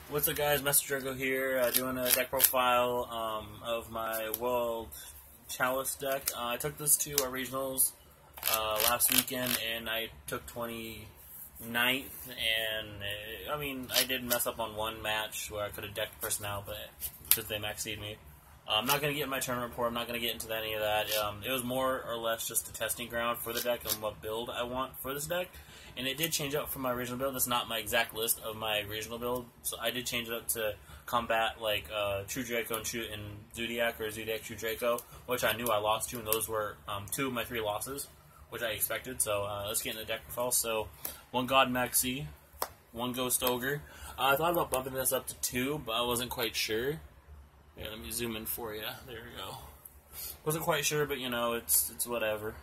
What's up, guys? Mr. Drago here, doing a deck profile of my World Chalice deck. I took this to our regionals last weekend, and I took 29th, and I did mess up on one match where I could have decked the person out, but because they maxed me. I'm not going to get in my tournament report, I'm not going to get into any of that. It was more or less just a testing ground for the deck and what build I want for this deck. And it did change up from my original build. That's not my exact list of my original build, so I did change it up to combat like True Draco and Zodiac, or Zodiac True Draco, which I knew I lost to, and those were 2 of my 3 losses, which I expected. So let's get into the deck profile. So 1 God Maxi, 1 Ghost Ogre. I thought about bumping this up to 2, but I wasn't quite sure. Yeah, let me zoom in for you. There we go. Wasn't quite sure, but you know, it's whatever.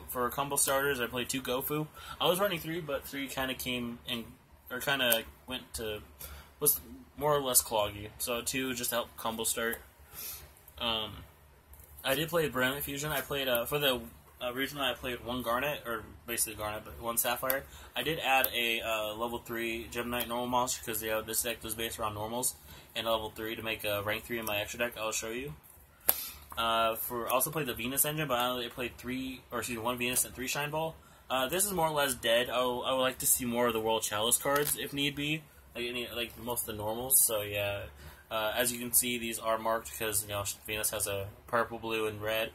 For combo starters, I played 2 Gofu. I was running 3, but 3 kind of came in, or kind of was more or less cloggy. So 2 just to help combo start. I did play Brilliant Fusion. I played, for the regional, I played 1 Garnet, or basically Garnet, but 1 Sapphire. I did add a level 3 Gemini normal monster, because this deck was based around normals, and level 3 to make a rank 3 in my extra deck. I'll show you. Also played the Venus engine, but I only played 1 Venus and 3 Shine Ball. This is more or less dead. I would like to see more of the World Chalice cards if need be, like most of the normals. So yeah, as you can see, these are marked because Venus has a purple, blue, and red.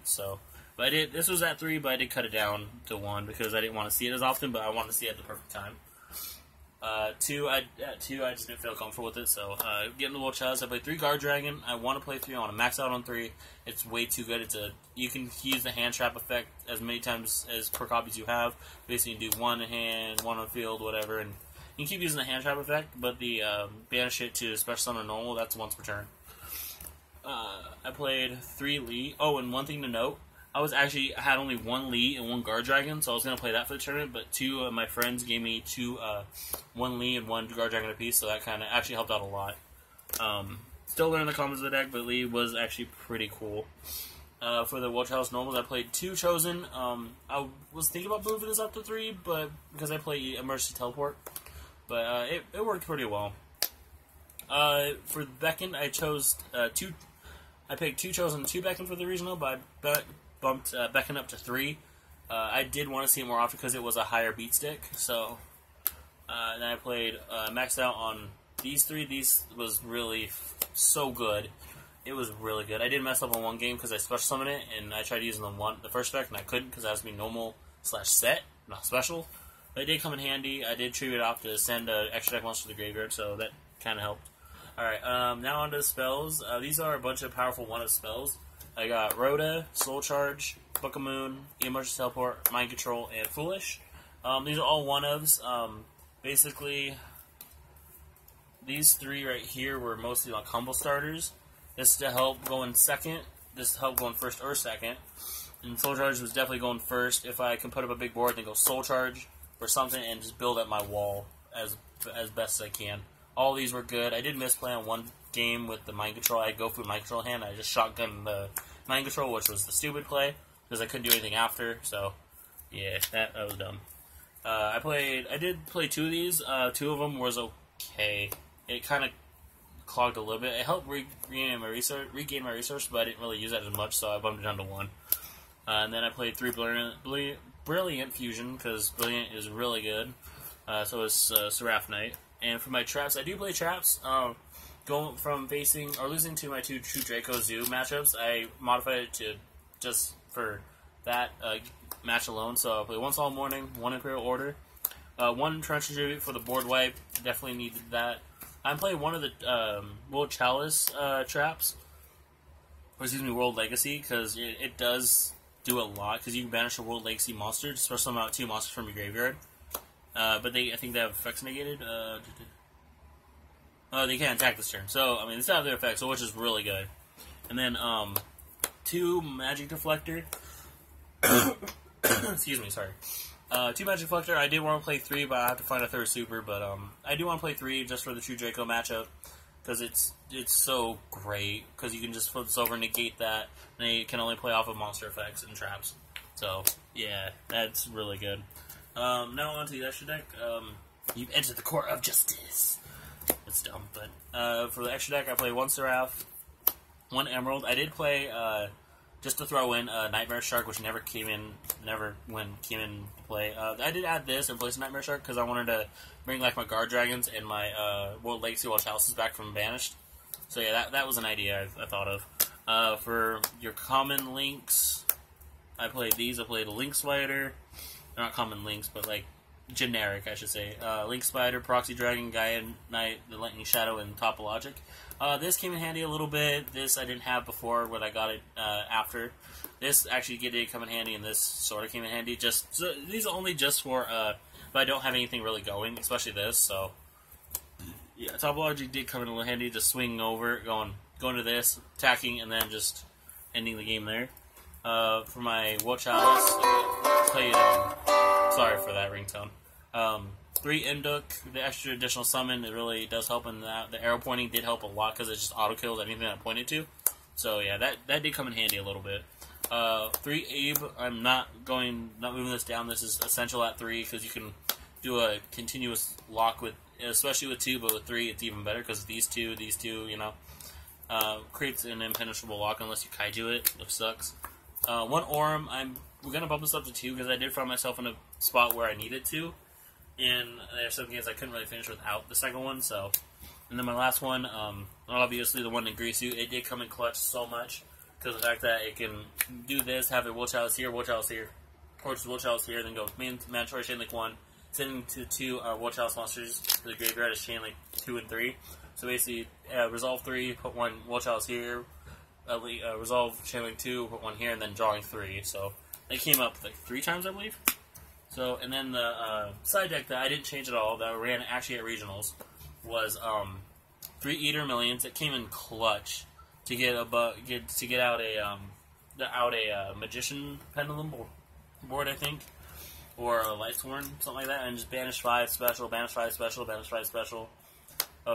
So, but this was at 3, but I did cut it down to 1 because I didn't want to see it as often, but I wanted to see it at the perfect time. 2, I just didn't feel comfortable with it, so getting the World Chalice, I played 3 Guard Dragon. I want to play 3, I want to max out on 3. It's way too good. You can use the hand trap effect as many times as per copies you have. Basically, you can do 1 in hand, 1 on field, whatever, and you can keep using the hand trap effect, but the banish it to special summon normal, that's once per turn. I played 3 Lee. Oh, and one thing to note, I had only 1 Lee and 1 Guard Dragon, so I was going to play that for the tournament, but 2 of my friends gave me 1 Lee and 1 Guard Dragon apiece, so that kind of actually helped out a lot. Still learning the combos of the deck, but Lee was actually pretty cool. For the World Chalice normals, I played 2 Chosen. I was thinking about moving this up to 3, but because I play Emergency Teleport, but it worked pretty well. For Beckon, I chose 2. I picked 2 Chosen, 2 Beckon for the regional, but I bumped Beckon up to 3. I did want to see it more often because it was a higher beat stick. So, then I played maxed out on these 3. These was really so good. It was really good. I did mess up on 1 game because I special summoned it, and I tried using the first spec, and I couldn't because that has to be normal / set, not special. But it did come in handy. I did trigger it off to send an extra deck monster to the graveyard, so that kind of helped. Alright, now on to the spells. These are a bunch of powerful 1-of spells. I got Rhoda, Soul Charge, Book of Moon, Emergency Teleport, Mind Control, and Foolish. These are all 1-ofs. Basically, these 3 right here were mostly like combo starters. This to help go in second. This to help go in first or second. And Soul Charge was definitely going first. If I can put up a big board, then go Soul Charge or something and just build up my wall as best as I can. All these were good. I did misplay on 1 game with the Mind Control. I'd go for Mind Control hand. I just shotgunned the Mind Control, which was the stupid play because I couldn't do anything after. So, yeah, that was dumb. I did play 2 of these. 2 of them was okay. It kind of clogged a little bit. It helped regain my resource, but I didn't really use that as much, so I bumped it down to 1. And then I played 3 Brilliant Fusion because Brilliant is really good. So is Seraph Knight. And for my traps, I do play traps. Going from facing or losing to my 2 True Draco Zoo matchups, I modified it to just for that match alone. So I play 1 Solemn Warning, 1 Imperial Order, 1 Torrential Tribute for the board wipe. Definitely needed that. I'm playing 1 of the World Chalice traps, or excuse me, World Legacy, because it does do a lot. Because you can banish a World Legacy monster, especially summon out 2 monsters from your graveyard. But I think they have effects negated. They can't attack this turn. So, I mean, it's out of their effects, so which is really good. And then, 2 Magic Deflector. Excuse me, sorry. 2 Magic Deflector. I did want to play 3, but I have to find a 3rd super. But, I do want to play 3 just for the True Draco matchup. Because it's so great. Because you can just flip this over and negate that. And they can only play off of monster effects and traps. So, yeah, that's really good. Now on to the extra deck. You've entered the court of justice. It's dumb, but for the extra deck, I play 1 Seraph, 1 Emerald. I did play, just to throw in, Nightmare Shark, which never came in play. I did add this in place of Nightmare Shark because I wanted to bring like my Guard Dragons and my World Legacy World Chalices back from Banished. So yeah, that was an idea I thought of. For your common links, I played these. I played a Link Spider. They're not common links, but like generic, I should say. Link Spider, Proxy Dragon, Gaia Knight, the Lightning Shadow, and Topologic. This came in handy a little bit. This I didn't have before when I got it after. This actually did come in handy, and this sort of came in handy. These are only just for if I don't have anything really going, especially this. So yeah, Topologic did come in a little handy, just swinging over, going to this, attacking, and then just ending the game there. For my World Chalice, I played. Sorry for that ringtone. 3 Imduk, the extra additional summon, it really does help in that. The arrow pointing did help a lot because it just auto kills anything that I pointed to. So yeah, that did come in handy a little bit. 3 Abe, I'm not moving this down. This is essential at 3 because you can do a continuous lock with, especially with 2, but with 3 it's even better because these two, you know, creates an impenetrable lock unless you kaiju it, which sucks. 1 Orem, we're gonna bump this up to 2 because I did find myself in a spot where I needed to. And there's some games I couldn't really finish without the second one, so. And then my last one, obviously the one in Greasu, it did come in clutch so much, because of the fact that it can do this, have a World Chalice here, or just World Chalice here, then go Mandatory Chain Link 1, sending to 2 World Chalice monsters to the graveyard as Chain Link 2 and 3. So basically, resolve 3, put 1 World Chalice here, resolve Chain Link 2, put 1 here, and then drawing 3. So they came up like 3 times, I believe. So, and then the side deck that I didn't change at all, that I ran actually at regionals, was 3 Eater Millions. It came in clutch to get out a Magician Pendulum board, I think, or a Lightsworn, something like that, and just banish 5 special, banish 5 special, banish 5 special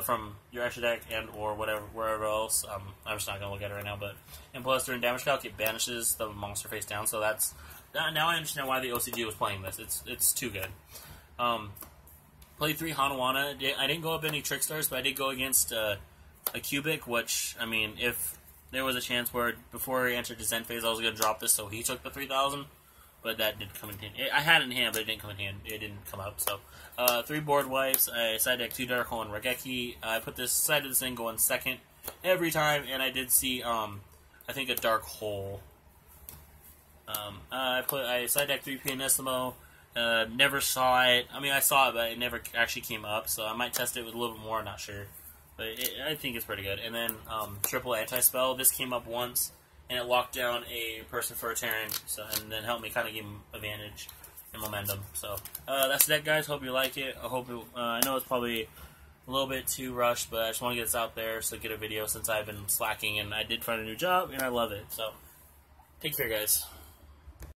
from your extra deck and or wherever else. I'm just not gonna look at it right now, but and plus during damage calc it banishes the monster face down. So that's. Now I understand why the OCG was playing this. It's too good. Played 3 Hanawana. I didn't go up any Trickstars, but I did go against a Cubic, which, I mean, if there was a chance where before he entered his end phase I was going to drop this, so he took the 3,000, but that didn't come in hand. I had it in hand, but it didn't come in hand. It didn't come up, so. 3 Board Wipes. I side deck 2 Dark Hole and Regeki. I put this side of this thing going second every time, and I did see, I think, a Dark Hole. I side deck 3 Pianissimo, never saw it. I mean, I saw it, but it never actually came up, so I might test it with a little bit more, I'm not sure. But I think it's pretty good. And then, triple anti-spell, this came up once, and it locked down a person for a Terran, so, and then helped me kind of give him advantage and momentum. So, that's the deck, guys. Hope you like it. I know it's probably a little bit too rushed, but I just want to get this out there, so get a video since I've been slacking, and I did find a new job, and I love it. So, take care, guys.